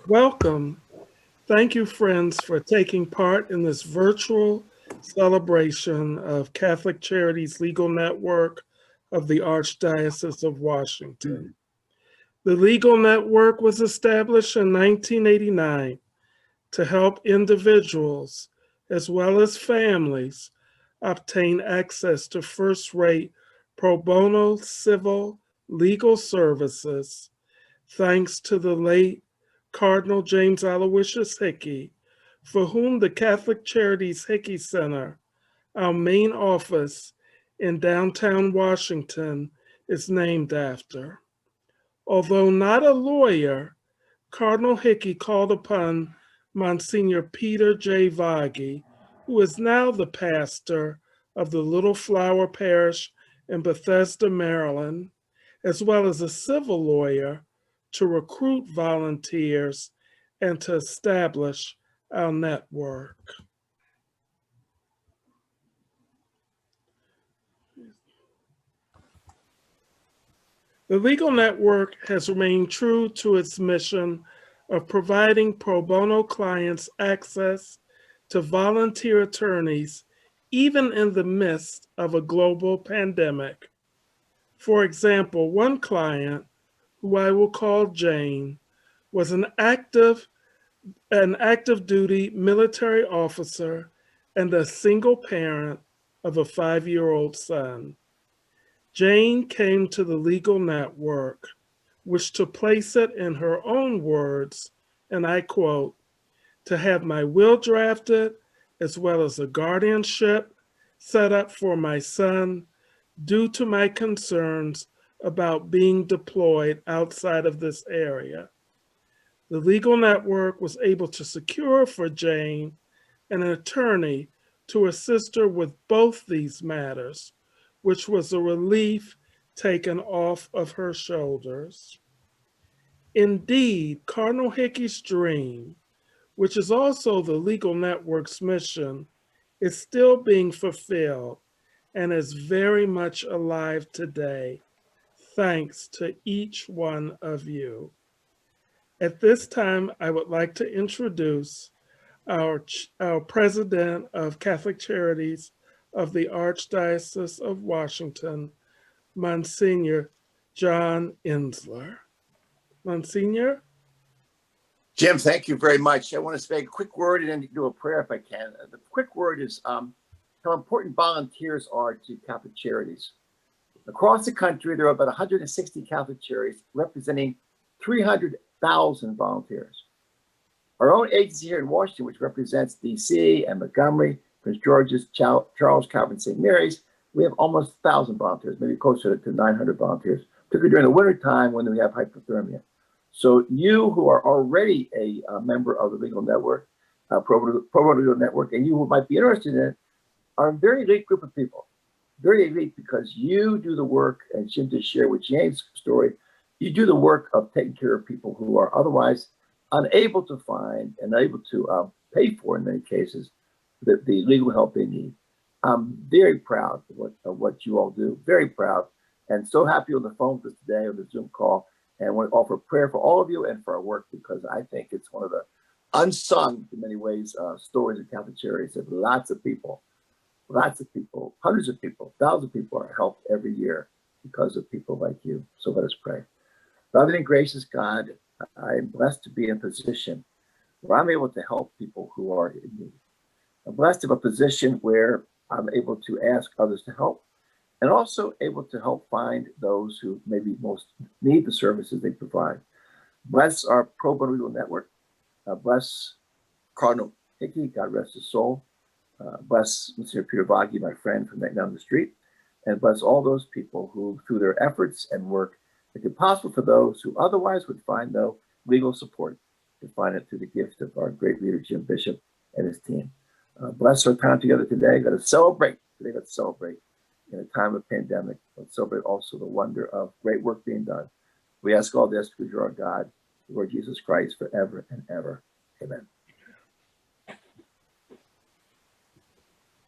Welcome. Thank you, friends, for taking part in this virtual celebration of Catholic Charities Legal Network of the Archdiocese of Washington. The Legal Network was established in 1989 to help individuals as well as families obtain access to first-rate pro bono civil legal services thanks to the late Cardinal James Aloysius Hickey, for whom the Catholic Charities Hickey Center, our main office in downtown Washington, is named after. Although not a lawyer, Cardinal Hickey called upon Monsignor Peter J. Vaghi, who is now the pastor of the Little Flower Parish in Bethesda, Maryland, as well as a civil lawyer, to recruit volunteers and to establish our network. The Legal Network has remained true to its mission of providing pro bono clients access to volunteer attorneys, even in the midst of a global pandemic. For example, one client, who I will call Jane, was an active duty military officer and a single parent of a 5-year-old son. Jane came to the Legal Network, which, to place it in her own words, and I quote, to have my will drafted as well as a guardianship set up for my son due to my concerns about being deployed outside of this area. The Legal Network was able to secure for Jane an attorney to assist her with both these matters, which was a relief taken off of her shoulders. Indeed, Cardinal Hickey's dream, which is also the Legal Network's mission, is still being fulfilled and is very much alive today, thanks to each one of you. At this time, I would like to introduce our president of Catholic Charities of the Archdiocese of Washington, Monsignor John Insler. Monsignor? Jim, thank you very much. I want to say a quick word and then do a prayer if I can. The quick word is how important volunteers are to Catholic Charities. Across the country, there are about 160 Catholic Charities representing 300,000 volunteers. Our own agency here in Washington, which represents DC and Montgomery, Prince George's, Charles, Calvin, St. Mary's, we have almost 1,000 volunteers, maybe closer to 900 volunteers, particularly during the winter time when we have hypothermia. So you who are already a member of the Legal Network, Pro Bono Legal Network, and you who might be interested in it, are a very elite group of people. Very elite because you do the work, and Jim just shared with James' story, you do the work of taking care of people who are otherwise unable to find and able to pay for, in many cases, the legal help they need. I'm very proud of what you all do, very proud, and so happy on the phone with us today on the Zoom call, and I want to offer prayer for all of you and for our work, because I think it's one of the unsung, in many ways, stories of Catholic Charities of lots of people, hundreds of people, thousands of people are helped every year because of people like you. So let us pray. Loving and gracious God, I am blessed to be in a position where I'm able to help people who are in need. I'm blessed to have a position where I'm able to ask others to help, and also able to help find those who maybe most need the services they provide. Bless our Pro Bono Legal Network. Bless Cardinal Hickey, God rest his soul. Bless Mr. Peter Vaghi, my friend from down the street. And bless all those people who, through their efforts and work, make it possible for those who otherwise would find no legal support to find it through the gift of our great leader, Jim Bishop, and his team. Bless our time together today. Let us celebrate. Today, let's celebrate in a time of pandemic. Let's celebrate also the wonder of great work being done. We ask all this because you're our God, Lord Jesus Christ, forever and ever. Amen.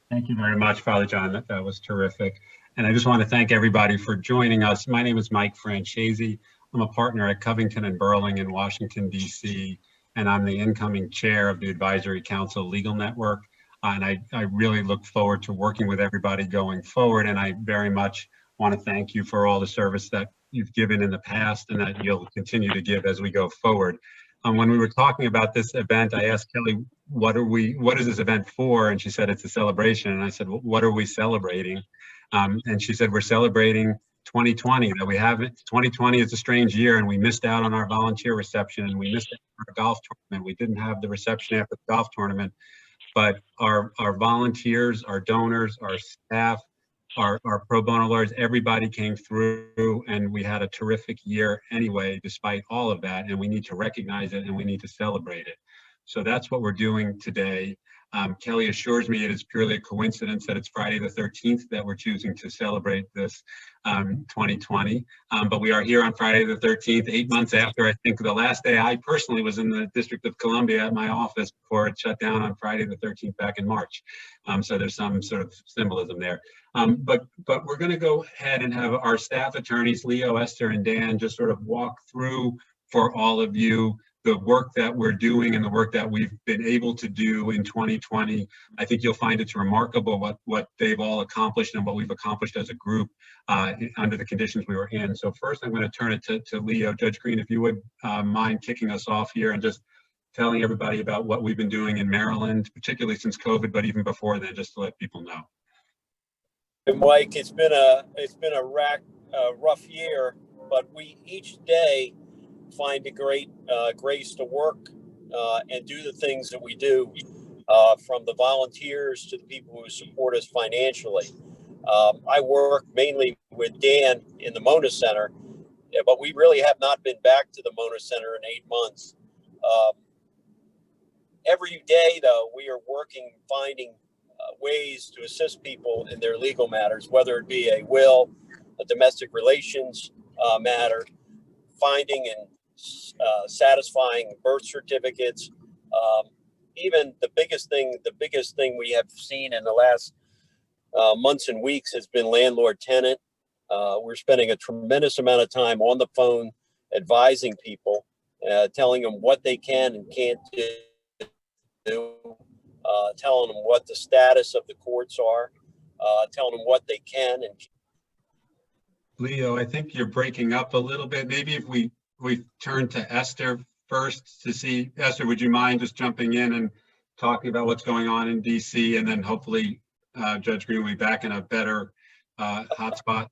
Thank you very much, Father John. That was terrific. And I just want to thank everybody for joining us. My name is Mike Francesi. I'm a partner at Covington & Burling in Washington, D.C. and I'm the incoming chair of the Advisory Council Legal Network. And I really look forward to working with everybody going forward. And I very much want to thank you for all the service that you've given in the past and that you'll continue to give as we go forward. When we were talking about this event, I asked Kelly, what is this event for? And she said, it's a celebration. And I said, well, what are we celebrating? And she said, we're celebrating 2020, that we haven't, 2020 is a strange year and we missed out on our volunteer reception and we missed out on our golf tournament. We didn't have the reception after the golf tournament, but our volunteers, our donors, our staff, our pro bono lawyers, everybody came through and we had a terrific year anyway, despite all of that. And we need to recognize it and we need to celebrate it. So that's what we're doing today. Kelly assures me it is purely a coincidence that it's Friday the 13th that we're choosing to celebrate this 2020. But we are here on Friday the 13th, 8 months after, I think, the last day I personally was in the District of Columbia at my office before it shut down on Friday the 13th back in March. So there's some sort of symbolism there. But we're going to go ahead and have our staff attorneys, Leo, Esther, and Dan, just sort of walk through for all of you the work that we're doing and the work that we've been able to do in 2020. I think you'll find it's remarkable what they've all accomplished and what we've accomplished as a group under the conditions we were in. So first, I'm going to turn it to Leo. Judge Green, if you would mind kicking us off here and just telling everybody about what we've been doing in Maryland, particularly since COVID, but even before then, just to let people know. Mike, it's been a rough year, but we each day find a great grace to work and do the things that we do, from the volunteers to the people who support us financially. I work mainly with Dan in the Mona Center, but we really have not been back to the Mona Center in 8 months. Every day, though, we are working, finding ways to assist people in their legal matters, whether it be a will, a domestic relations matter, finding and satisfying birth certificates. Even the biggest thing we have seen in the last months and weeks has been landlord-tenant. We're spending a tremendous amount of time on the phone advising people, telling them what they can and can't do, telling them what the status of the courts are, telling them what they can and. Leo, I think you're breaking up a little bit. Maybe if we turn to Esther first to see. Esther, would you mind just jumping in and talking about what's going on in DC, and then hopefully Judge Green will be back in a better hotspot?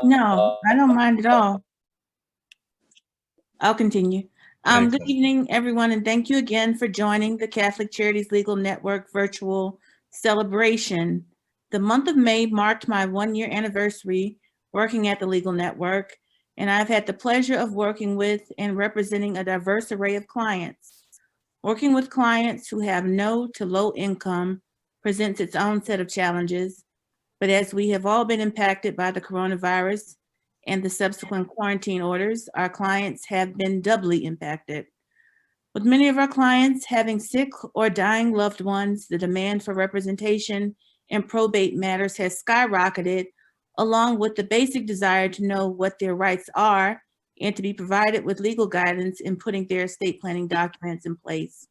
No, I don't mind at all. I'll continue. Thanks, Good evening, everyone, and thank you again for joining the Catholic Charities Legal Network virtual celebration. The month of May marked my 1-year anniversary working at the Legal Network, and I've had the pleasure of working with and representing a diverse array of clients. Working with clients who have no to low income presents its own set of challenges, but as we have all been impacted by the coronavirus and the subsequent quarantine orders, our clients have been doubly impacted. With many of our clients having sick or dying loved ones, the demand for representation in probate matters has skyrocketed, along with the basic desire to know what their rights are and to be provided with legal guidance in putting their estate planning documents in place.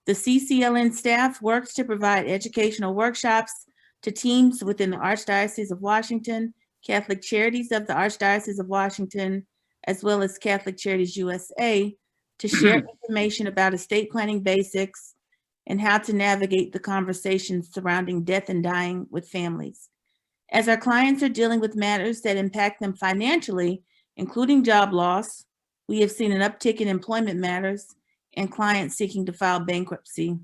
The CCLN staff works to provide educational workshops to teams within the Archdiocese of Washington, Catholic Charities of the Archdiocese of Washington, as well as Catholic Charities USA, to share information about estate planning basics and how to navigate the conversations surrounding death and dying with families. As our clients are dealing with matters that impact them financially, including job loss, we have seen an uptick in employment matters and clients seeking to file bankruptcy.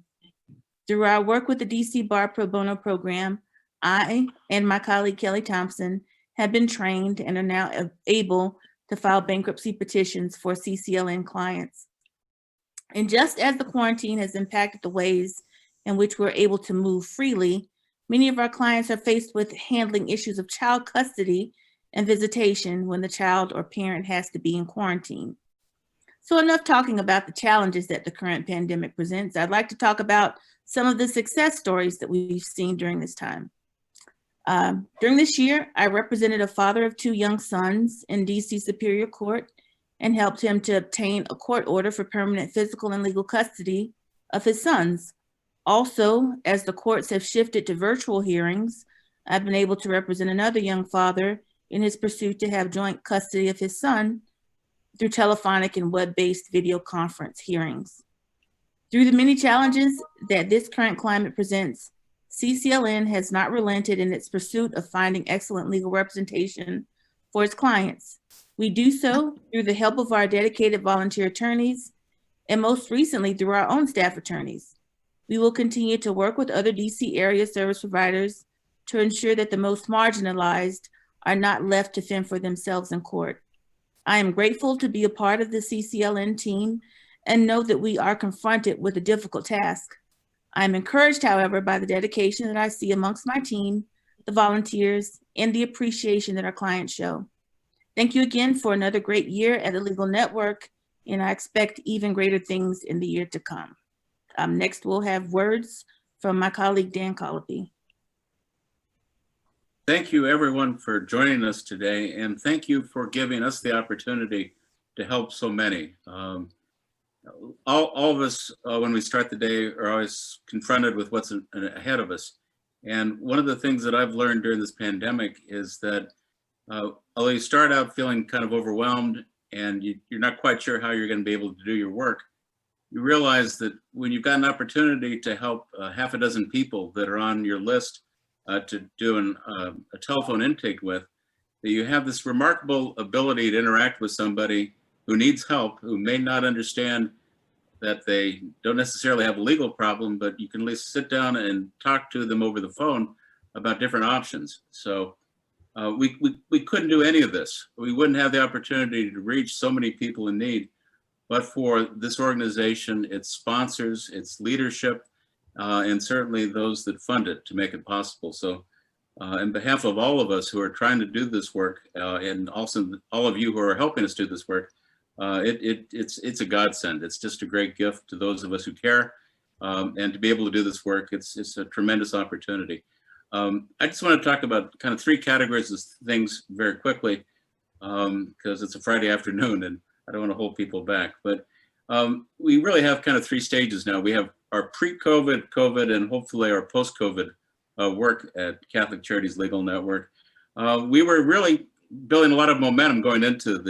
Through our work with the DC Bar Pro Bono program, I and my colleague Kelly Thompson have been trained and are now able to file bankruptcy petitions for CCLN clients. And just as the quarantine has impacted the ways in which we're able to move freely, many of our clients are faced with handling issues of child custody and visitation when the child or parent has to be in quarantine. So enough talking about the challenges that the current pandemic presents. I'd like to talk about some of the success stories that we've seen during this time. During this year, I represented a father of 2 young sons in DC Superior Court, and helped him to obtain a court order for permanent physical and legal custody of his sons. Also, as the courts have shifted to virtual hearings, I've been able to represent another young father in his pursuit to have joint custody of his son through telephonic and web-based video conference hearings. Through the many challenges that this current climate presents, CCLN has not relented in its pursuit of finding excellent legal representation for its clients. We do so through the help of our dedicated volunteer attorneys, and most recently through our own staff attorneys. We will continue to work with other DC area service providers to ensure that the most marginalized are not left to fend for themselves in court. I am grateful to be a part of the CCLN team and know that we are confronted with a difficult task. I am encouraged, however, by the dedication that I see amongst my team, the volunteers, and the appreciation that our clients show. Thank you again for another great year at the Legal Network, and I expect even greater things in the year to come. Next, we'll have words from my colleague, Dan Colopy. Thank you, everyone, for joining us today, and thank you for giving us the opportunity to help so many. All of us, when we start the day, are always confronted with what's ahead of us. And one of the things that I've learned during this pandemic is that although you start out feeling kind of overwhelmed and you're not quite sure how you're going to be able to do your work, you realize that when you've got an opportunity to help half a dozen people that are on your list to do a telephone intake with, that you have this remarkable ability to interact with somebody who needs help, who may not understand that they don't necessarily have a legal problem, but you can at least sit down and talk to them over the phone about different options. So we couldn't do any of this. We wouldn't have the opportunity to reach so many people in need, but for this organization, its sponsors, its leadership, and certainly those that fund it to make it possible. So on behalf of all of us who are trying to do this work, and also all of you who are helping us do this work, it's a godsend. It's just a great gift to those of us who care, and to be able to do this work, it's a tremendous opportunity. I just want to talk about kind of three categories of things very quickly, because it's a Friday afternoon and I don't want to hold people back. But we really have kind of three stages now. We have our pre-COVID, COVID, and hopefully our post-COVID work at Catholic Charities Legal Network. We were really building a lot of momentum going into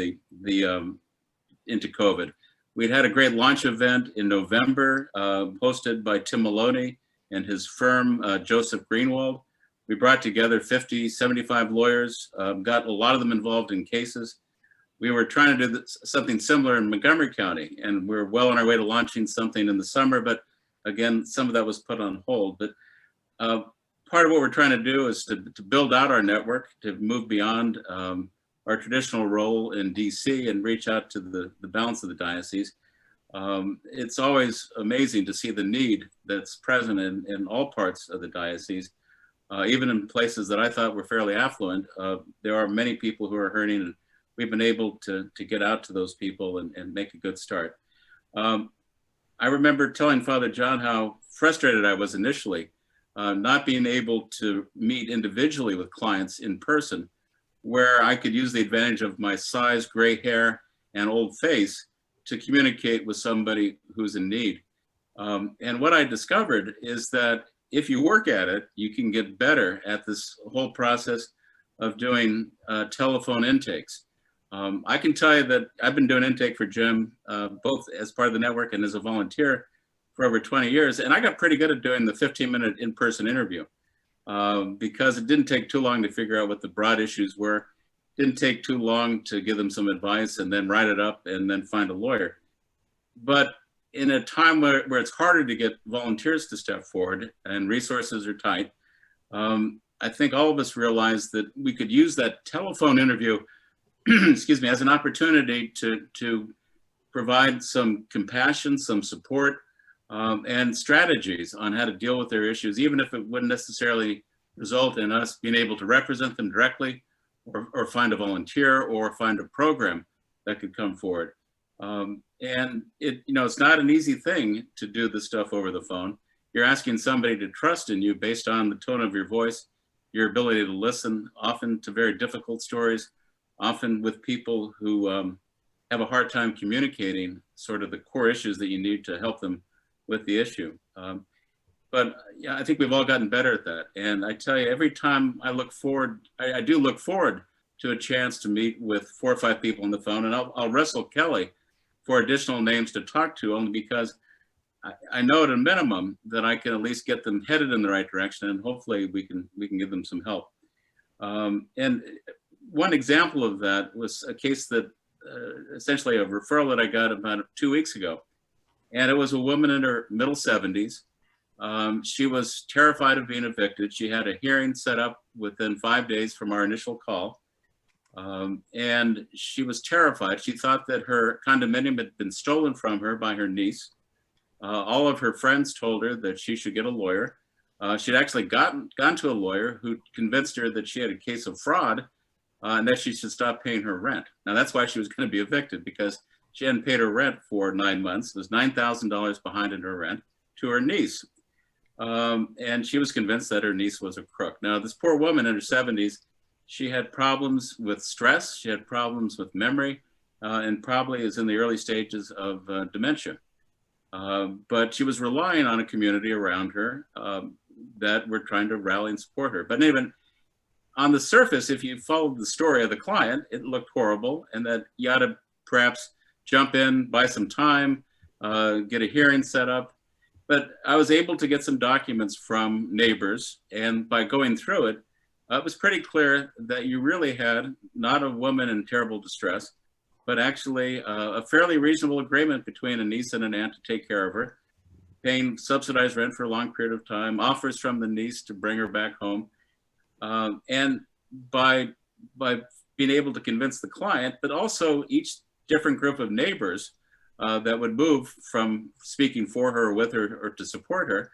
into COVID. We'd had a great launch event in November, hosted by Tim Maloney and his firm, Joseph Greenwald. We brought together 50, 75 lawyers, got a lot of them involved in cases. We were trying to do something similar in Montgomery County, and we're well on our way to launching something in the summer, but again, some of that was put on hold. But part of what we're trying to do is to build out our network, to move beyond our traditional role in DC and reach out to the balance of the diocese. It's always amazing to see the need that's present in all parts of the diocese. Even in places that I thought were fairly affluent, there are many people who are hurting, and we've been able to get out to those people and make a good start. I remember telling Father John how frustrated I was initially, not being able to meet individually with clients in person, where I could use the advantage of my size, gray hair, and old face to communicate with somebody who's in need. And what I discovered is that if you work at it, you can get better at this whole process of doing telephone intakes. I can tell you that I've been doing intake for Jim, both as part of the network and as a volunteer for over 20 years. And I got pretty good at doing the 15-minute in-person interview because it didn't take too long to figure out what the broad issues were. Didn't take too long to give them some advice and then write it up and then find a lawyer. But in a time where it's harder to get volunteers to step forward and resources are tight, I think all of us realized that we could use that telephone interview excuse me, as an opportunity to provide some compassion, some support, and strategies on how to deal with their issues, even if it wouldn't necessarily result in us being able to represent them directly or find a volunteer or find a program that could come forward. And it's not an easy thing to do this stuff over the phone. You're asking somebody to trust in you based on the tone of your voice, your ability to listen, often to very difficult stories, often with people who have a hard time communicating sort of the core issues that you need to help them with the issue. But yeah, I think we've all gotten better at that. And I tell you, every time I look forward, I do look forward to a chance to meet with 4 or 5 people on the phone, and I'll wrestle Kelly for additional names to talk to, only because I know at a minimum that I can at least get them headed in the right direction, and hopefully we can give them some help. And one example of that was a case that essentially a referral that I got about 2 weeks ago, and it was a woman in her middle 70s. She was terrified of being evicted. She had a hearing set up within 5 days from our initial call. And she was terrified. She thought that her condominium had been stolen from her by her niece. All of her friends told her that she should get a lawyer. She'd actually gone to a lawyer who convinced her that she had a case of fraud and that she should stop paying her rent. Now that's why she was going to be evicted, because she hadn't paid her rent for 9 months. There's $9,000 behind in her rent to her niece. And she was convinced that her niece was a crook. Now this poor woman in her 70s, she had problems with stress, she had problems with memory, and probably is in the early stages of dementia. But she was relying on a community around her that were trying to rally and support her. But even on the surface, if you followed the story of the client, it looked horrible, and that you ought to perhaps jump in, buy some time, get a hearing set up. But I was able to get some documents from neighbors, and by going through it, it was pretty clear that you really had not a woman in terrible distress, but actually a fairly reasonable agreement between a niece and an aunt to take care of her, paying subsidized rent for a long period of time, offers from the niece to bring her back home. And by being able to convince the client, but also each different group of neighbors that would move from speaking for her or with her or to support her,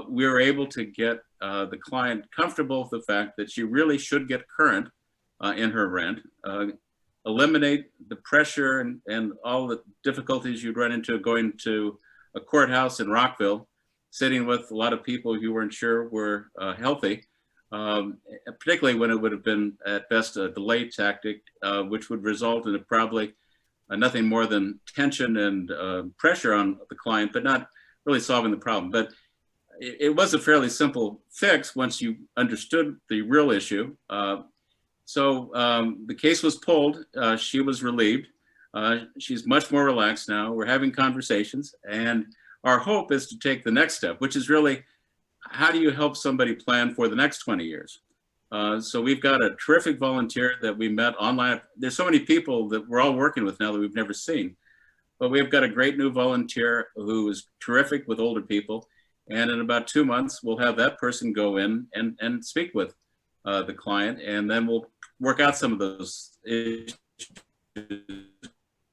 we were able to get the client comfortable with the fact that she really should get current in her rent, eliminate the pressure and all the difficulties you'd run into going to a courthouse in Rockville, sitting with a lot of people you weren't sure were healthy, particularly when it would have been at best a delay tactic, which would result in probably nothing more than tension and pressure on the client, but not really solving the problem. But it was a fairly simple fix once you understood the real issue. So the case was pulled. She was relieved. She's much more relaxed now. We're having conversations, and our hope is to take the next step, which is really, how do you help somebody plan for the next 20 years? So we've got a terrific volunteer that we met online. There's so many people that we're all working with now that we've never seen, but we've got a great new volunteer who is terrific with older people. And in about 2 months, we'll have that person go in and speak with the client, and then we'll work out some of those issues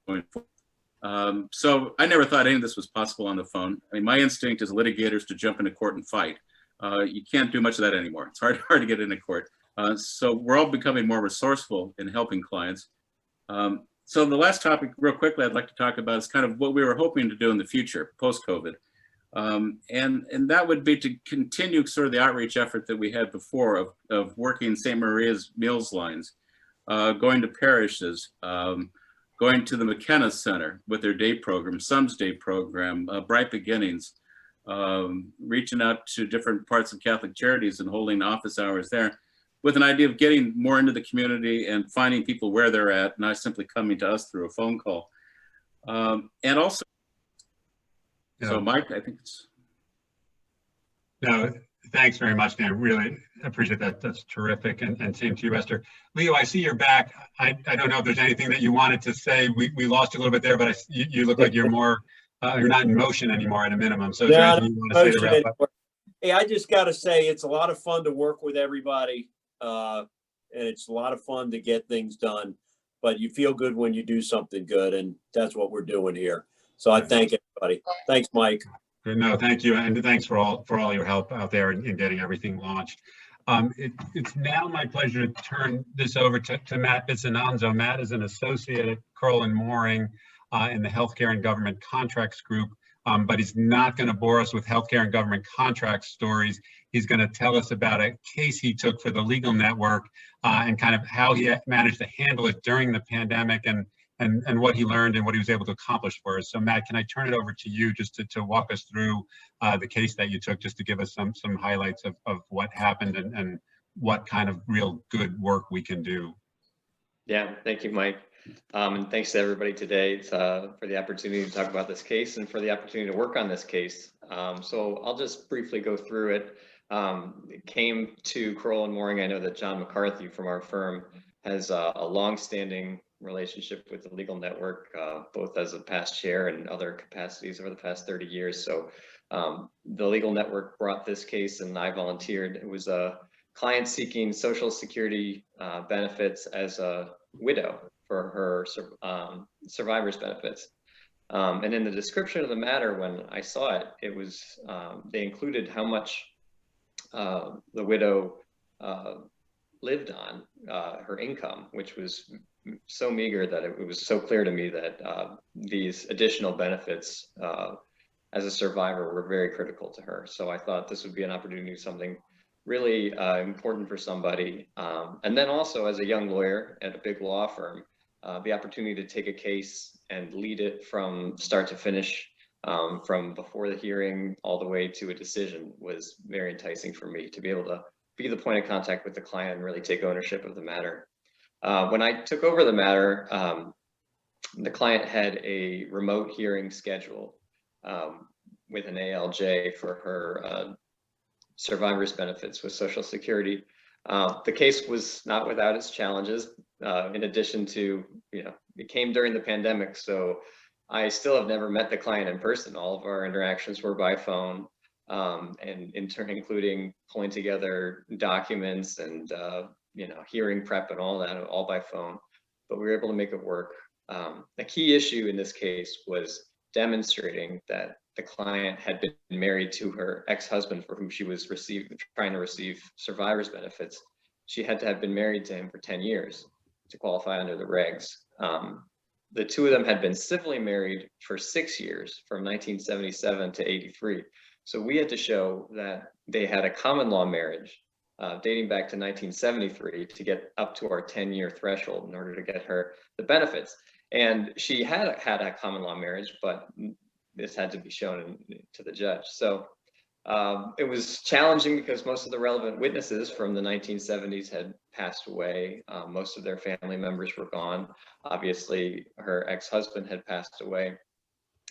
going forward. So I never thought any of this was possible on the phone. I mean, my instinct as a litigator is to jump into court and fight. You can't do much of that anymore. It's hard to get into court. So we're all becoming more resourceful in helping clients. So the last topic, real quickly, I'd like to talk about is kind of what we were hoping to do in the future, post-COVID. And that would be to continue sort of the outreach effort that we had before of working St. Maria's Meals lines, going to parishes, going to the McKenna Center with their day program, Sum's Day program, Bright Beginnings, reaching out to different parts of Catholic Charities and holding office hours there with an idea of getting more into the community and finding people where they're at, not simply coming to us through a phone call. And also, so Mike, I think it's. No, thanks very much, Dan. Really appreciate that. That's terrific. And same to you, Esther. Leo, I see you're back. I don't know if there's anything that you wanted to say. We lost you a little bit there, but you look like you're more, you're not in motion anymore at a minimum. So is there anything you want to say to wrap up? Hey, I just got to say, it's a lot of fun to work with everybody. And it's a lot of fun to get things done, but you feel good when you do something good. And that's what we're doing here. So I thank everybody. Thanks, Mike. No, thank you, and thanks for all your help out there in getting everything launched. It's now my pleasure to turn this over to Matt Bissonanzo. Matt is an associate at Crowell & Mooring in the Healthcare and Government Contracts Group, but he's not going to bore us with healthcare and government contract stories. He's going to tell us about a case he took for the Legal Network and kind of how he managed to handle it during the pandemic and and what he learned and what he was able to accomplish for us. So Matt, can I turn it over to you just to walk us through the case that you took, just to give us some highlights of what happened and what kind of real good work we can do. Yeah, thank you, Mike. And thanks to everybody today for the opportunity to talk about this case and for the opportunity to work on this case. So I'll just briefly go through it. It came to Crowell and Mooring. I know that John McCarthy from our firm has a long-standing relationship with the legal network, both as a past chair and other capacities over the past 30 years. So the legal network brought this case and I volunteered. It was a client seeking Social Security benefits as a widow for her survivor's benefits. And in the description of the matter, when I saw it, it was, they included how much the widow lived on, her income, which was so meager that it was so clear to me that these additional benefits as a survivor were very critical to her. So I thought this would be an opportunity to do something really important for somebody. And then also as a young lawyer at a big law firm, the opportunity to take a case and lead it from start to finish, from before the hearing all the way to a decision, was very enticing for me to be able to be the point of contact with the client and really take ownership of the matter. When I took over the matter, the client had a remote hearing scheduled with an ALJ for her survivor's benefits with Social Security. The case was not without its challenges. In addition to, it came during the pandemic, so I still have never met the client in person. All of our interactions were by phone, and in turn, including pulling together documents and hearing prep and all that, all by phone. But we were able to make it work. A key issue in this case was demonstrating that the client had been married to her ex-husband, for whom she was trying to receive survivor's benefits. She had to have been married to him for 10 years to qualify under the regs. The two of them had been civilly married for 6 years, from 1977 to 83. So we had to show that they had a common law marriage dating back to 1973 to get up to our 10-year threshold in order to get her the benefits. And she had a common law marriage, but this had to be shown to the judge. So it was challenging because most of the relevant witnesses from the 1970s had passed away. Most of their family members were gone. Obviously, her ex-husband had passed away.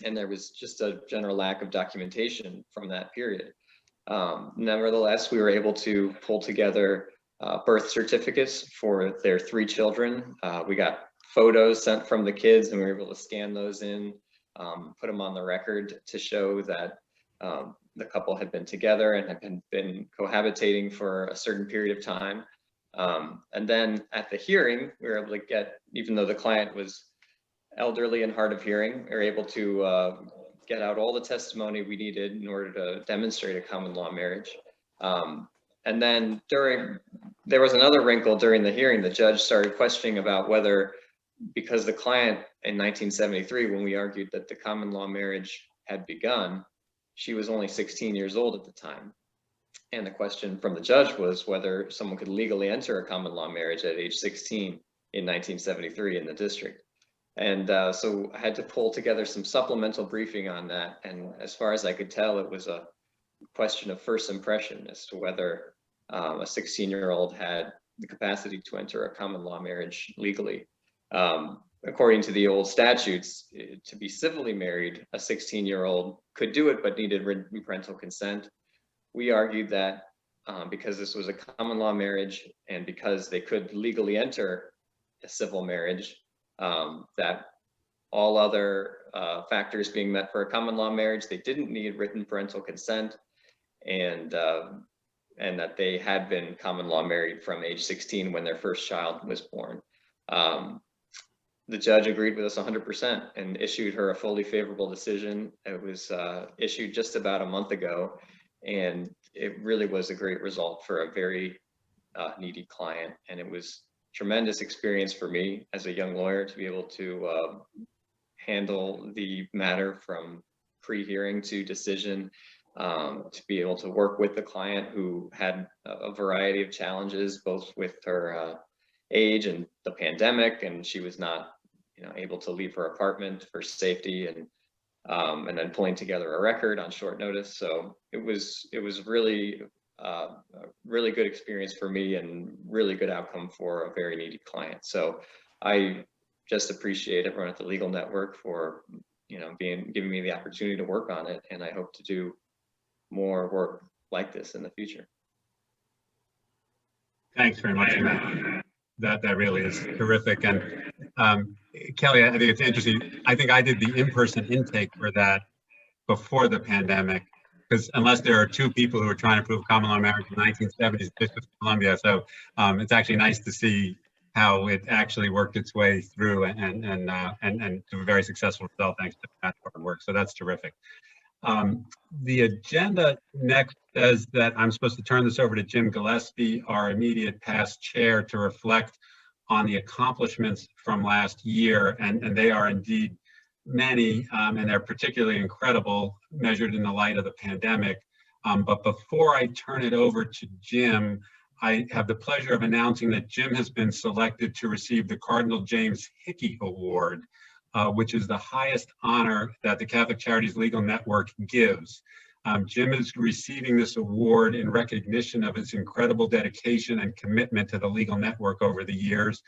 And there was just a general lack of documentation from that period. Nevertheless, we were able to pull together birth certificates for their 3 children. We got photos sent from the kids and we were able to scan those in, put them on the record to show that the couple had been together and had been cohabitating for a certain period of time. And then at the hearing, we were able to get, even though the client was elderly and hard of hearing, we were able to get out all the testimony we needed in order to demonstrate a common law marriage. And then there was another wrinkle during the hearing. The judge started questioning about whether, because the client in 1973, when we argued that the common law marriage had begun, she was only 16 years old at the time. And the question from the judge was whether someone could legally enter a common law marriage at age 16 in 1973 in the district. And so I had to pull together some supplemental briefing on that. And as far as I could tell, it was a question of first impression as to whether a 16-year-old had the capacity to enter a common law marriage legally. According to the old statutes, to be civilly married, a 16-year-old could do it, but needed written parental consent. We argued that because this was a common law marriage and because they could legally enter a civil marriage, that all other factors being met for a common law marriage, they didn't need written parental consent, and that they had been common law married from age 16 when their first child was born. The judge agreed with us 100% and issued her a fully favorable decision. It was issued just about a month ago, and it really was a great result for a very needy client. And it was tremendous experience for me as a young lawyer to be able to handle the matter from pre-hearing to decision, to be able to work with the client who had a variety of challenges, both with her age and the pandemic, and she was not able to leave her apartment for safety, and then pulling together a record on short notice. So it was really a really good experience for me, and really good outcome for a very needy client. So I just appreciate everyone at the Legal Network for giving me the opportunity to work on it, and I hope to do more work like this in the future. Thanks very much. That really is terrific. And Kelly, I think it's interesting. I think I did the in-person intake for that before the pandemic, because unless there are two people who are trying to prove common law marriage in the 1970s, District of Columbia. So it's actually nice to see how it actually worked its way through and to a very successful result thanks to that hard work. So that's terrific. The agenda next says that I'm supposed to turn this over to Jim Gillespie, our immediate past chair, to reflect on the accomplishments from last year, and they are indeed many, and they're particularly incredible measured in the light of the pandemic. But before I turn it over to Jim, I have the pleasure of announcing that Jim has been selected to receive the Cardinal James Hickey Award, which is the highest honor that the Catholic Charities Legal Network gives. Jim is receiving this award in recognition of his incredible dedication and commitment to the legal network over the years,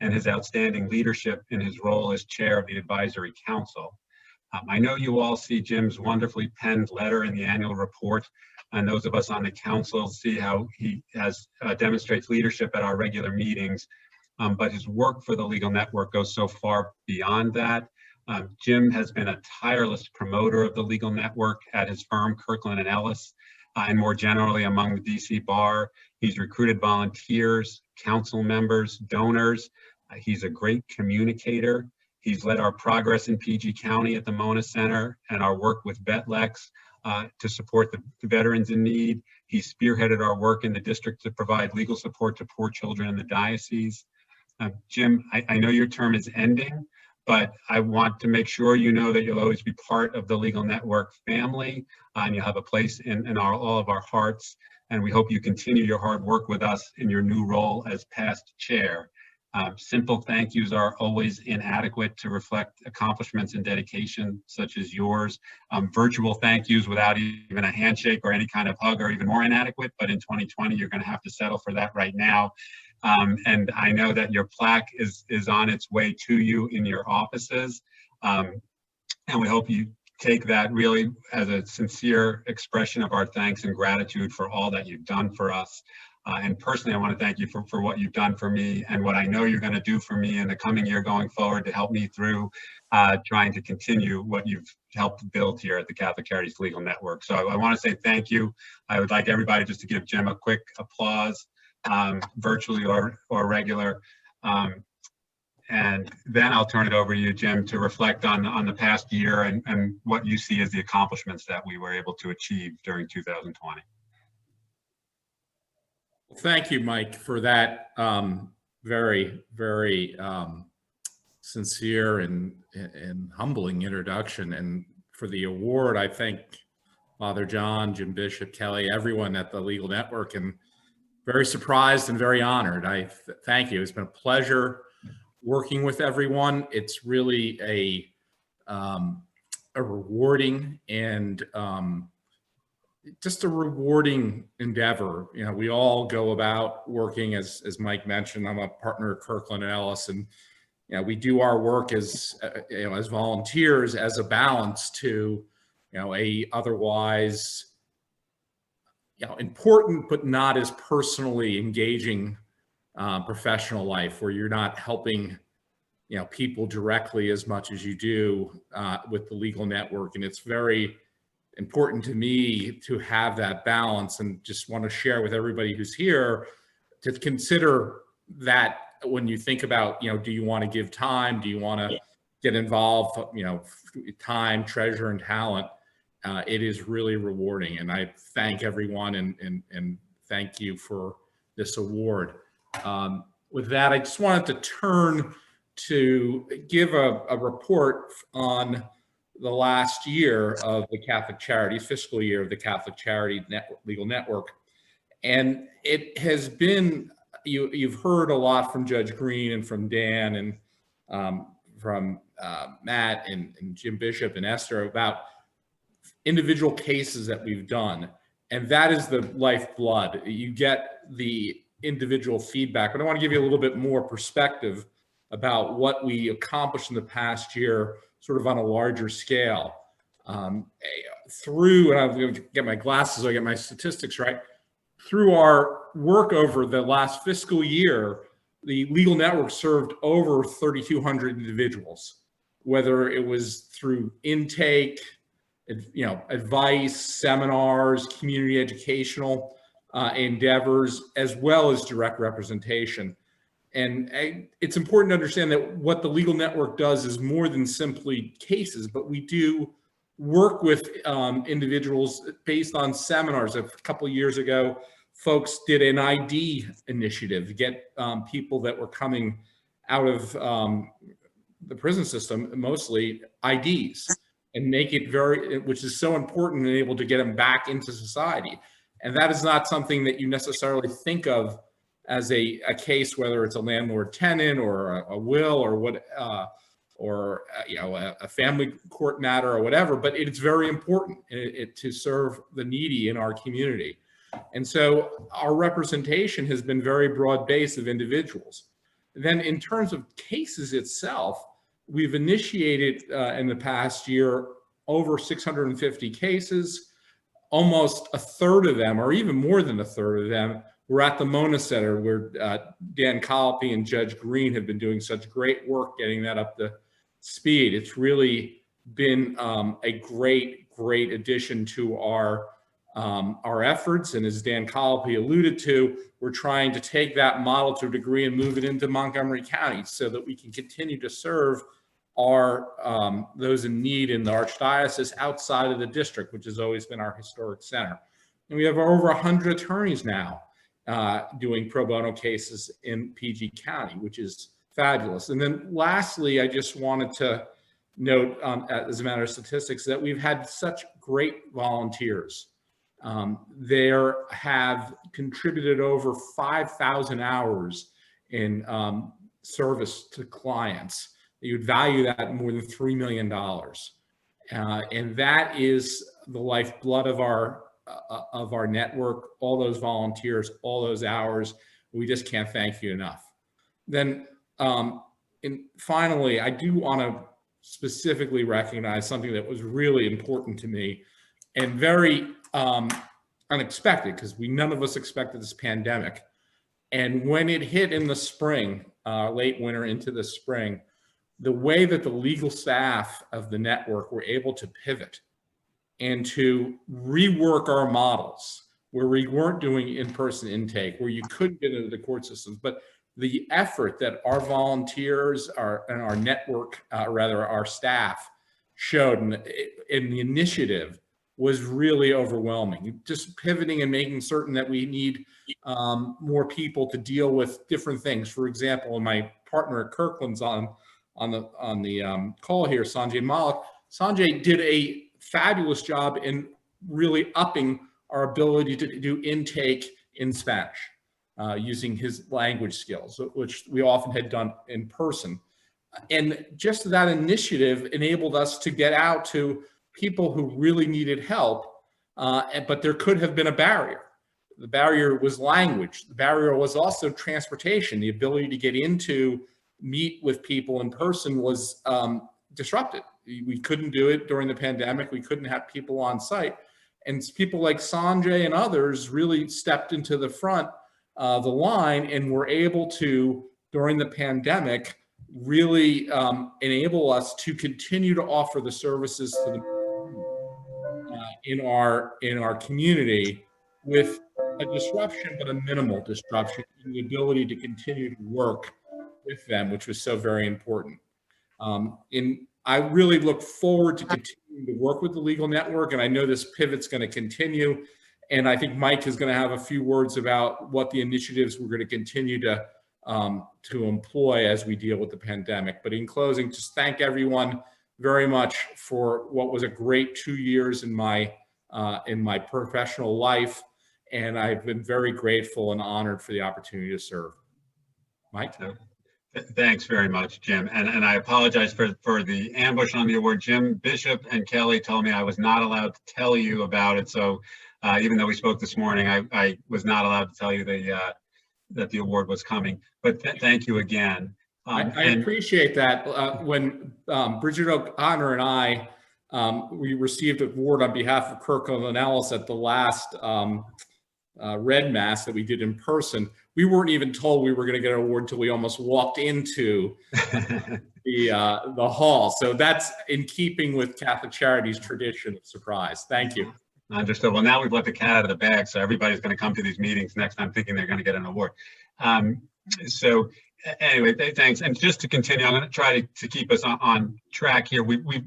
and his outstanding leadership in his role as chair of the advisory council. I know you all see Jim's wonderfully penned letter in the annual report, and those of us on the council see how he demonstrates leadership at our regular meetings, but his work for the legal network goes so far beyond that. Jim has been a tireless promoter of the legal network at his firm, Kirkland & Ellis, and more generally among the DC Bar. He's recruited volunteers, council members, donors. He's a great communicator. He's led our progress in PG County at the Mona Center and our work with VetLex to support the veterans in need. He spearheaded our work in the district to provide legal support to poor children in the diocese. Jim, I know your term is ending, but I want to make sure you know that you'll always be part of the Legal Network family, and you'll have a place in all of our hearts. And we hope you continue your hard work with us in your new role as past chair. Simple thank yous are always inadequate to reflect accomplishments and dedication such as yours. Virtual thank yous without even a handshake or any kind of hug are even more inadequate, but in 2020, you're going to have to settle for that right now. And I know that your plaque is on its way to you in your offices. And we hope you take that really as a sincere expression of our thanks and gratitude for all that you've done for us. And personally, I want to thank you for what you've done for me and what I know you're going to do for me in the coming year going forward to help me through trying to continue what you've helped build here at the Catholic Charities Legal Network. So I want to say thank you. I would like everybody just to give Jim a quick applause, virtually or regular. And then I'll turn it over to you, Jim, to reflect on the past year and what you see as the accomplishments that we were able to achieve during 2020. Thank you, Mike, for that very, very sincere and humbling introduction. And for the award, I thank Father John, Jim Bishop, Kelly, everyone at the Legal Network, and very surprised and very honored. I thank you. It's been a pleasure working with everyone. It's really a rewarding and just a rewarding endeavor. You know, we all go about working, as Mike mentioned. I'm a partner at Kirkland & Ellis, and we do our work as as volunteers, as a balance to a otherwise important but not as personally engaging professional life, where you're not helping people directly as much as you do with the Legal Network. And it's very important to me to have that balance, and just want to share with everybody who's here to consider that when you think about, do you want to give time? Do you want to get involved? Time, treasure, and talent. It is really rewarding, and I thank everyone and thank you for this award. With that, I just wanted to turn to give a report on the last year of the Catholic Charities, fiscal year of the Catholic Charities Legal Network. And it has been, you've heard a lot from Judge Green and from Dan and Matt and Jim Bishop and Esther about individual cases that we've done. And that is the lifeblood. You get the individual feedback, but I want to give you a little bit more perspective about what we accomplished in the past year, sort of on a larger scale. Through, and I'm going to get my glasses so I get my statistics right, through our work over the last fiscal year, the legal network served over 3,200 individuals, whether it was through intake, advice, seminars, community educational endeavors, as well as direct representation. And it's important to understand that what the legal network does is more than simply cases, but we do work with individuals based on seminars. A couple of years ago, folks did an ID initiative to get people that were coming out of the prison system, mostly IDs, and make it which is so important, and able to get them back into society. And that is not something that you necessarily think of as a case, whether it's a landlord-tenant or a will or what, a family court matter or whatever, but it's very important to serve the needy in our community. And so our representation has been very broad-based of individuals. Then in terms of cases itself, we've initiated in the past year over 650 cases. Almost a third of them, or even more than a third of them, were at the Mona Center, where Dan Colopy and Judge Green have been doing such great work getting that up to speed. It's really been a great addition to our efforts. And as Dan Colopy alluded to, we're trying to take that model to a degree and move it into Montgomery County so that we can continue to serve those in need in the Archdiocese outside of the district, which has always been our historic center. And we have over 100 attorneys now doing pro bono cases in PG County, which is fabulous. And then lastly, I just wanted to note, as a matter of statistics, that we've had such great volunteers. There have contributed over 5,000 hours in service to clients. You would value that at more than $3 million. And that is the lifeblood of our network, all those volunteers, all those hours. We just can't thank you enough. Then, and finally, I do want to specifically recognize something that was really important to me and very unexpected, because none of us expected this pandemic. And when it hit in the spring, late winter into the spring, the way that the legal staff of the network were able to pivot and to rework our models, where we weren't doing in-person intake, where you couldn't get into the court systems, but the effort that our volunteers and our network, our staff showed in the initiative was really overwhelming. Just pivoting and making certain that we need more people to deal with different things. For example, my partner at Kirkland's on the call here, Sanjay Malik. Sanjay did a fabulous job in really upping our ability to do intake in Spanish, using his language skills, which we often had done in person. And just that initiative enabled us to get out to people who really needed help, but there could have been a barrier. The barrier was language. The barrier was also transportation. The ability to meet with people in person was disrupted. We couldn't do it during the pandemic. We couldn't have people on site. And people like Sanjay and others really stepped into the front of the line and were able to, during the pandemic, really enable us to continue to offer the services to the in our community with a disruption, but a minimal disruption, and the ability to continue to work with them, which was so very important. I really look forward to continuing to work with the legal network, and I know this pivot's going to continue. And I think Mike is going to have a few words about what the initiatives we're going to continue to employ as we deal with the pandemic. But in closing, just thank everyone very much for what was a great 2 years in my professional life, and I've been very grateful and honored for the opportunity to serve. Mike? Thanks very much, Jim. And I apologize for the ambush on the award. Jim Bishop and Kelly told me I was not allowed to tell you about it. So even though we spoke this morning, I was not allowed to tell you that the award was coming. But thank you again. I appreciate that. When Bridget O'Connor and I, we received an award on behalf of Kirkland Ellis at the last Red Mass that we did in person. We weren't even told we were going to get an award until we almost walked into the hall. So that's in keeping with Catholic Charities tradition of surprise. Thank you. Understood. Well, now we've let the cat out of the bag, so everybody's going to come to these meetings next time thinking they're going to get an award. So anyway, thanks. And just to continue, I'm going to try to keep us on track here. We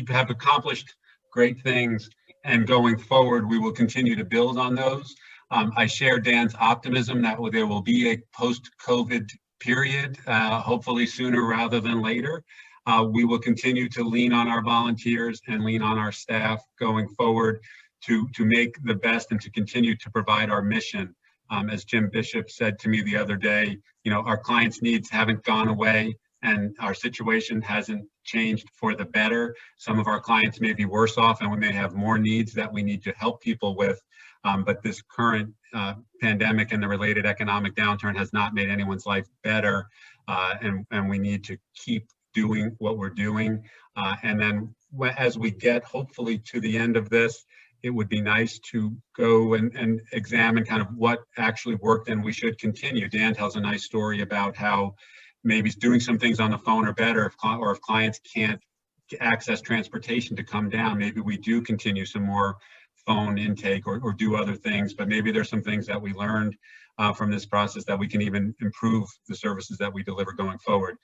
have accomplished great things, and going forward, we will continue to build on those. I share Dan's optimism that there will be a post-COVID period, hopefully sooner rather than later. We will continue to lean on our volunteers and lean on our staff going forward to make the best and to continue to provide our mission. As Jim Bishop said to me the other day, our clients' needs haven't gone away and our situation hasn't changed for the better. Some of our clients may be worse off and we may have more needs that we need to help people with. But this current pandemic and the related economic downturn has not made anyone's life better. And we need to keep doing what we're doing. And then as we get hopefully to the end of this, it would be nice to go and examine kind of what actually worked and we should continue. Dan tells a nice story about how maybe doing some things on the phone are better if clients can't access transportation to come down. Maybe we do continue some more phone intake or do other things, but maybe there's some things that we learned from this process that we can even improve the services that we deliver going forward.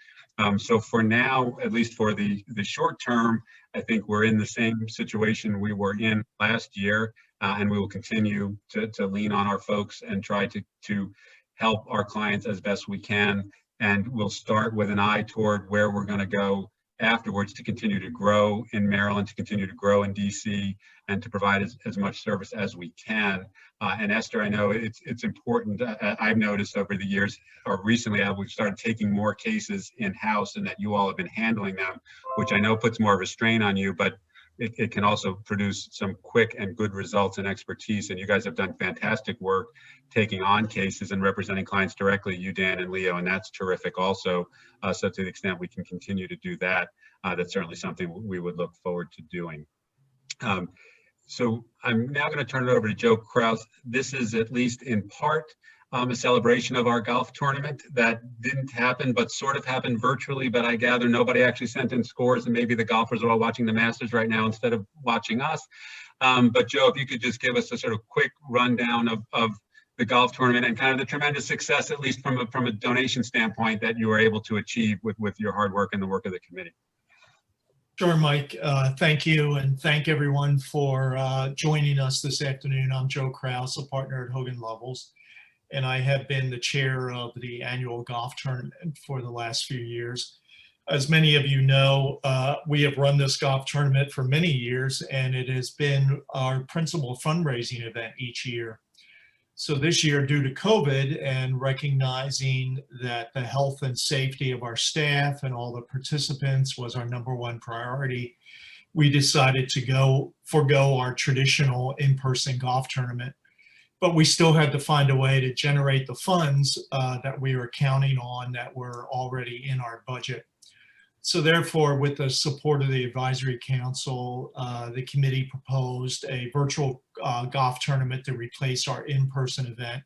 So for now, at least for the short term, I think we're in the same situation we were in last year, and we will continue to lean on our folks and try to help our clients as best we can. And we'll start with an eye toward where we're going to go afterwards to continue to grow in Maryland, to continue to grow in DC, and to provide as much service as we can. And Esther, I know it's important. I've noticed over the years, or recently, we've started taking more cases in-house and that you all have been handling them, which I know puts more of a strain on you, but it can also produce some quick and good results and expertise. And you guys have done fantastic work taking on cases and representing clients directly, you, Dan, and Leo, and that's terrific also. So to the extent we can continue to do that, that's certainly something we would look forward to doing. So I'm now going to turn it over to Joe Kraus. This is at least in part a celebration of our golf tournament that didn't happen, but sort of happened virtually. But I gather nobody actually sent in scores, and maybe the golfers are all watching the Masters right now instead of watching us. But Joe, if you could just give us a sort of quick rundown of the golf tournament and kind of the tremendous success, at least from a donation standpoint, that you were able to achieve with your hard work and the work of the committee. Sure, Mike. Thank you, and thank everyone for joining us this afternoon. I'm Joe Kraus, a partner at Hogan Lovells, and I have been the chair of the annual golf tournament for the last few years. As many of you know, we have run this golf tournament for many years, and it has been our principal fundraising event each year. So this year, due to COVID and recognizing that the health and safety of our staff and all the participants was our #1 priority, we decided to forego our traditional in-person golf tournament. But we still had to find a way to generate the funds that we were counting on that were already in our budget. So therefore, with the support of the advisory council, the committee proposed a virtual golf tournament to replace our in-person event,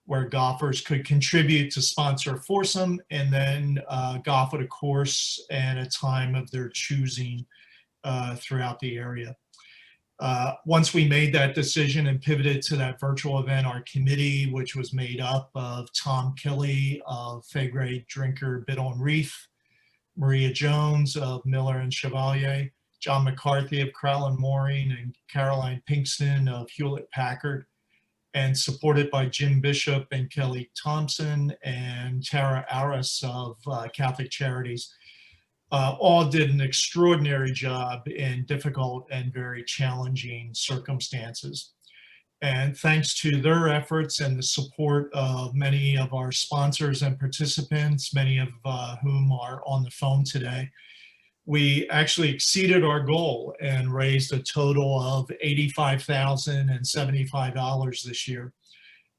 where golfers could contribute to sponsor a foursome and then golf at a course and a time of their choosing throughout the area. Once we made that decision and pivoted to that virtual event, our committee, which was made up of Tom Kelly of Fairgrade Drinker Biddle and Reef, Maria Jones of Miller and Chevalier, John McCarthy of Crowell and Mooring, and Caroline Pinkston of Hewlett Packard, and supported by Jim Bishop and Kelly Thompson and Tara Aris of Catholic Charities, all did an extraordinary job in difficult and very challenging circumstances. And thanks to their efforts and the support of many of our sponsors and participants, many of whom are on the phone today, we actually exceeded our goal and raised a total of $85,075 this year.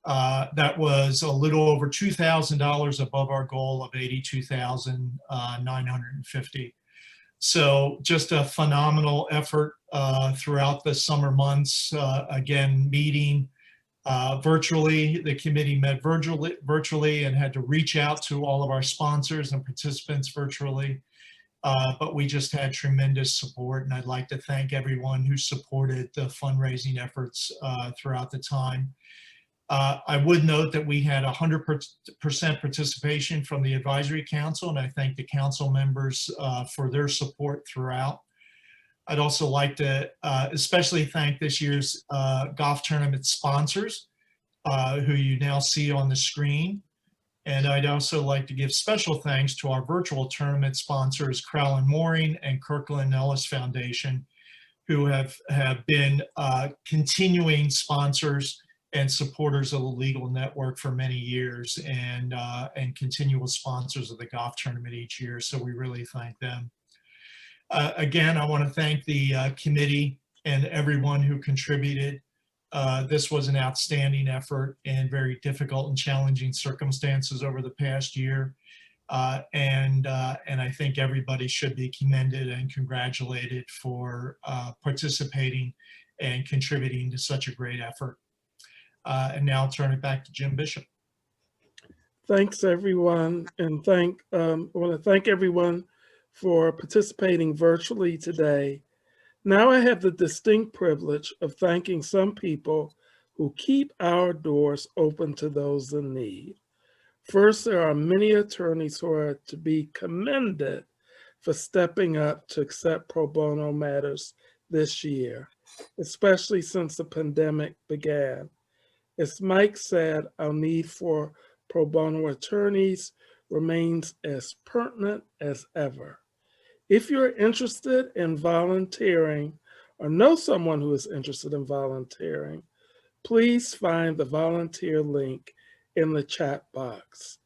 That was a little over $2,000 above our goal of $82,950. So just a phenomenal effort throughout the summer months. Again, meeting virtually. The committee met virtually and had to reach out to all of our sponsors and participants virtually. But we just had tremendous support, and I'd like to thank everyone who supported the fundraising efforts throughout the time. I would note that we had 100% participation from the advisory council, and I thank the council members for their support throughout. I'd also like to especially thank this year's golf tournament sponsors, who you now see on the screen. And I'd also like to give special thanks to our virtual tournament sponsors, Crowell & Mooring and Kirkland Ellis Foundation, who have been continuing sponsors and supporters of the legal network for many years, and continual sponsors of the golf tournament each year. So we really thank them. Again, I want to thank the committee and everyone who contributed. This was an outstanding effort in very difficult and challenging circumstances over the past year. And I think everybody should be commended and congratulated for participating and contributing to such a great effort. And now I'll turn it back to Jim Bishop. Thanks, everyone. And I want to thank everyone for participating virtually today. Now I have the distinct privilege of thanking some people who keep our doors open to those in need. First, there are many attorneys who are to be commended for stepping up to accept pro bono matters this year, especially since the pandemic began. As Mike said, our need for pro bono attorneys remains as pertinent as ever. If you're interested in volunteering or know someone who is interested in volunteering, please find the volunteer link in the chat box.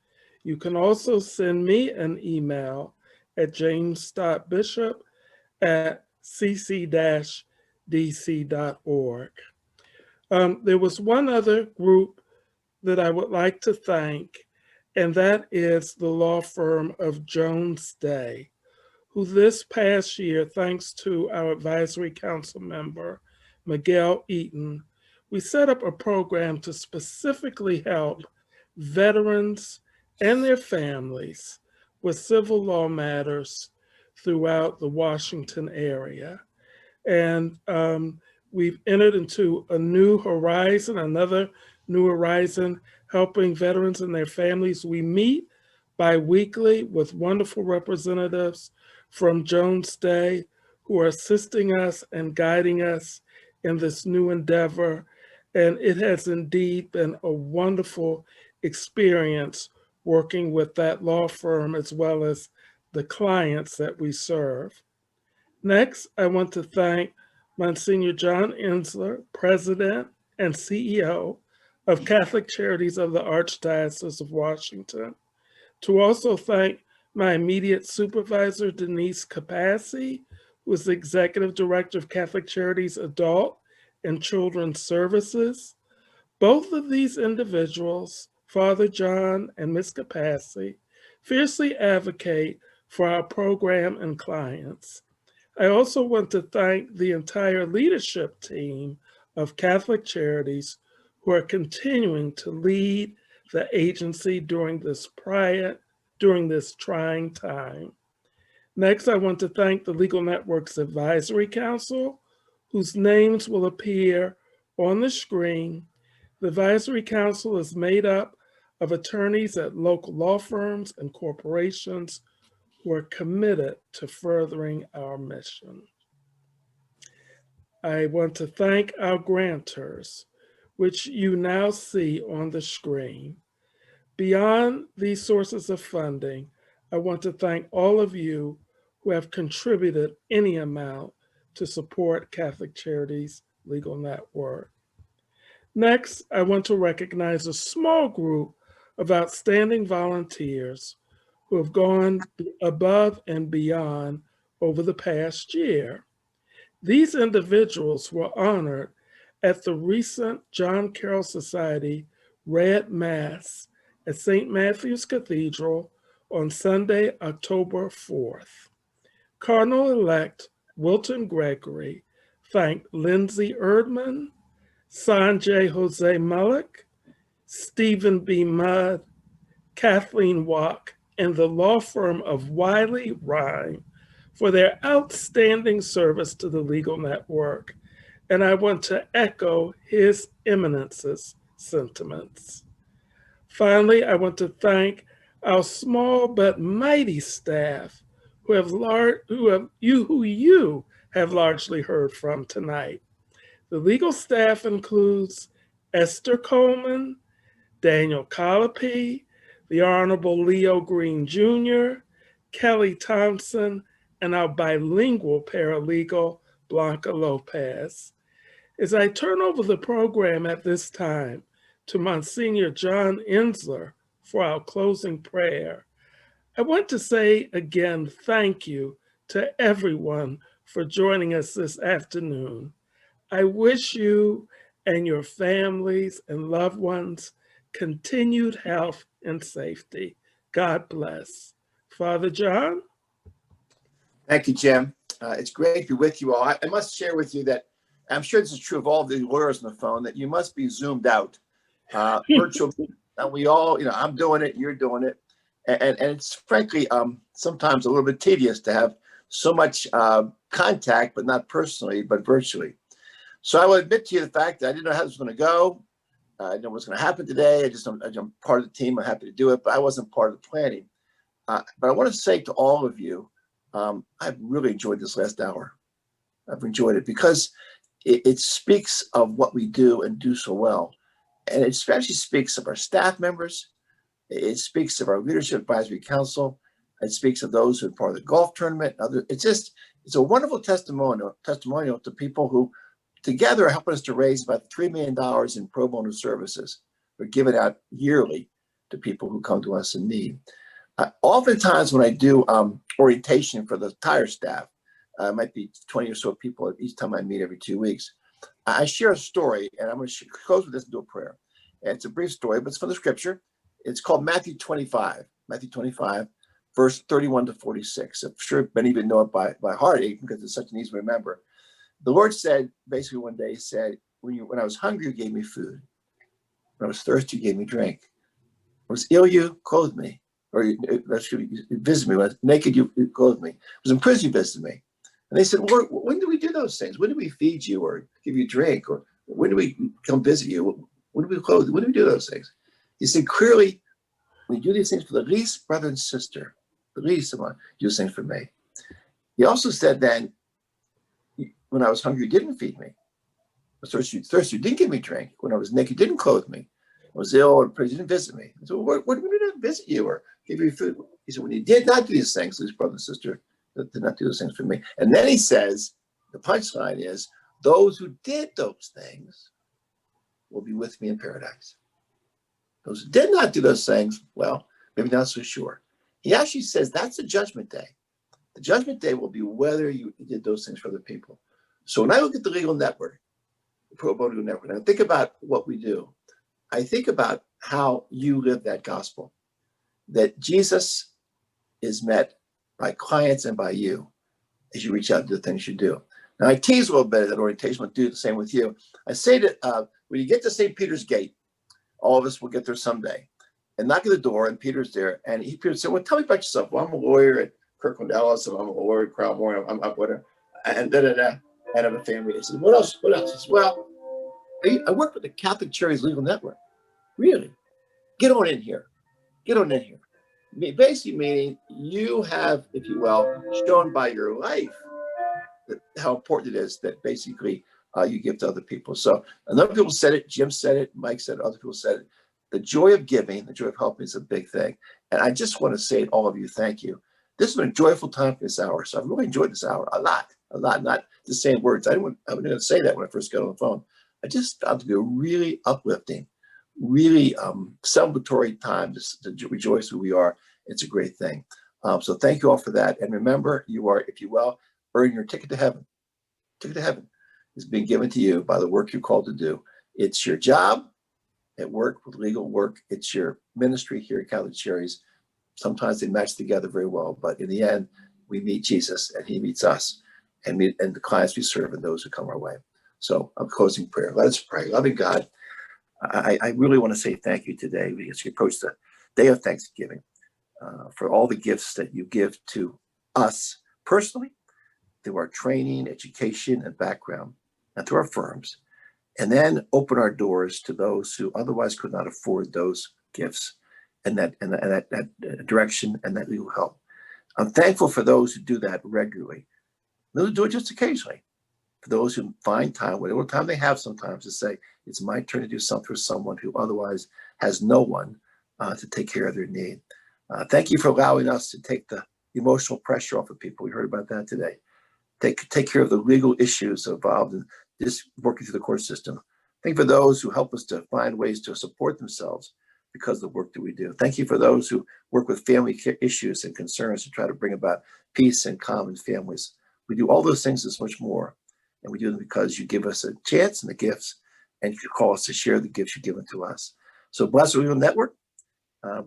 You can also send me an email at james.bishop@cc-dc.org. There was one other group that I would like to thank, and that is the law firm of Jones Day, who this past year, thanks to our advisory council member, Miguel Eaton, we set up a program to specifically help veterans and their families with civil law matters throughout the Washington area. And we've entered into a new horizon, another new horizon, helping veterans and their families. We meet bi-weekly with wonderful representatives from Jones Day who are assisting us and guiding us in this new endeavor. And it has indeed been a wonderful experience working with that law firm as well as the clients that we serve. Next, I want to thank Monsignor John Ensler, President and CEO of Catholic Charities of the Archdiocese of Washington. To also thank my immediate supervisor, Denise Capassi, who is the Executive Director of Catholic Charities Adult and Children's Services. Both of these individuals, Father John and Ms. Capassi, fiercely advocate for our program and clients. I also want to thank the entire leadership team of Catholic Charities who are continuing to lead the agency during this trying time. Next, I want to thank the Legal Network's Advisory Council, whose names will appear on the screen. The Advisory Council is made up of attorneys at local law firms and corporations who are committed to furthering our mission. I want to thank our grantors, which you now see on the screen. Beyond these sources of funding, I want to thank all of you who have contributed any amount to support Catholic Charities Legal Network. Next, I want to recognize a small group of outstanding volunteers who have gone above and beyond over the past year. These individuals were honored at the recent John Carroll Society Red Mass at St. Matthew's Cathedral on Sunday, October 4th. Cardinal-elect Wilton Gregory thanked Lindsay Erdman, Sanjay Jose Mullick, Stephen B. Mudd, Kathleen Wack, and the law firm of Wiley Rhyme for their outstanding service to the legal network. And I want to echo His Eminence's sentiments. Finally, I want to thank our small but mighty staff who you have largely heard from tonight. The legal staff includes Esther Coleman, Daniel Colopy, the Honorable Leo Green Jr., Kelly Thompson, and our bilingual paralegal, Blanca Lopez. As I turn over the program at this time to Monsignor John Ensler for our closing prayer, I want to say again thank you to everyone for joining us this afternoon. I wish you and your families and loved ones continued health and safety. God bless. Father John? Thank you, Jim. It's great to be with you all. I must share with you that I'm sure this is true of all the lawyers on the phone, that you must be zoomed out. Virtual, and we all, I'm doing it, you're doing it. And it's frankly sometimes a little bit tedious to have so much contact, but not personally, but virtually. So I will admit to you the fact that I didn't know how this was going to go. I didn't know what's going to happen today. I'm part of the team. I'm happy to do it, but I wasn't part of the planning. But I want to say to all of you, I've really enjoyed this last hour. I've enjoyed it because it speaks of what we do and do so well. And it especially speaks of our staff members. It speaks of our Leadership Advisory Council. It speaks of those who are part of the golf tournament. It's a wonderful testimonial to people who together are helping us to raise about $3 million in pro bono services. We're giving out yearly to people who come to us in need. Oftentimes when I do orientation for the entire staff, it might be 20 or so people each time I meet every 2 weeks, I share a story, and I'm going to close with this and do a prayer. And it's a brief story, but it's from the scripture. It's called Matthew 25, verse 31 to 46. I'm sure many of you know it by heart, because it's such an easy to remember. The Lord said, basically one day, he said, when I was hungry, you gave me food. When I was thirsty, you gave me drink. When I was ill, you clothed me. Or you visited me. When I was naked, you clothed me. I was in prison, you visited me. And they said, Lord, when do we do those things? When do we feed you or give you drink? Or when do we come visit you? When do we clothe you? When do we do those things? He said, clearly, when you do these things for the least brother and sister, the least among you do these things for me. He also said then, when I was hungry, you didn't feed me. I was thirsty, you didn't give me drink. When I was naked, you didn't clothe me. I was ill or in prison, you didn't visit me. So what did we do to visit you or give you food? He said, when you did not do these things, his brother and sister did not do those things for me. And then he says, the punchline is, those who did those things will be with me in paradise. Those who did not do those things, well, maybe not so sure. He actually says that's the judgment day. The judgment day will be whether you did those things for other people. So when I look at the legal network, the pro bono network, and I think about what we do, I think about how you live that gospel, that Jesus is met by clients and by you as you reach out to the things you do. Now, I tease a little bit at orientation, but do the same with you. I say that when you get to St. Peter's Gate, all of us will get there someday, and knock at the door, and Peter's there, and Peter said, well, tell me about yourself. Well, I'm a lawyer at Kirkland Ellis, and I'm a lawyer at Crowmore, I'm whatever, and I have a family. He said, what else? What else? He said, well, I work with the Catholic Charities Legal Network. Really? Get on in here. Get on in here. Basically meaning you have, if you will, shown by your life how important it is that basically you give to other people. So another people said it, Jim said it, Mike said it, other people said it. The joy of giving, the joy of helping is a big thing. And I just want to say to all of you, thank you. This has been a joyful time for this hour. So I've really enjoyed this hour a lot, not the same words. I wasn't going to say that when I first got on the phone, I just found to be a really uplifting, really celebratory time to rejoice who we are. It's a great thing. So thank you all for that. And remember, you are, if you will, earn your ticket to heaven. Ticket to heaven is being given to you by the work you're called to do. It's your job at work with legal work. It's your ministry here at Catholic Charities. Sometimes they match together very well, but in the end, we meet Jesus and he meets us and the clients we serve and those who come our way. So I'm closing prayer. Let us pray. Loving God, I really want to say thank you today as we approach the day of Thanksgiving for all the gifts that you give to us personally, through our training, education, and background, and through our firms, and then open our doors to those who otherwise could not afford those gifts and that direction and that legal help. I'm thankful for those who do that regularly. Those who do it just occasionally. For those who find time, whatever time they have sometimes, to say, it's my turn to do something for someone who otherwise has no one to take care of their need. Thank you for allowing us to take the emotional pressure off of people. We heard about that today. Take care of the legal issues involved in just working through the court system. Thank you for those who help us to find ways to support themselves because of the work that we do. Thank you for those who work with family issues and concerns to try to bring about peace and calm in families. We do all those things and much more. And we do them because you give us a chance and the gifts, and you call us to share the gifts you've given to us. So bless our legal network.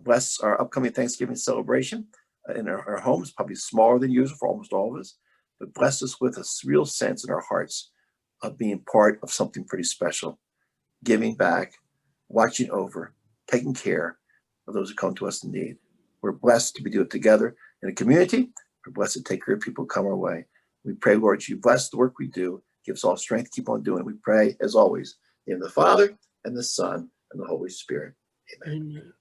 Bless our upcoming Thanksgiving celebration in our homes, probably smaller than usual for almost all of us, but bless us with a real sense in our hearts of being part of something pretty special, giving back, watching over, taking care of those who come to us in need. We're blessed to be doing it together in a community. We're blessed to take care of people who come our way. We pray, Lord, you bless the work we do, give us all strength to keep on doing it. We pray, as always, in the Father and the Son and the Holy Spirit. Amen. Amen.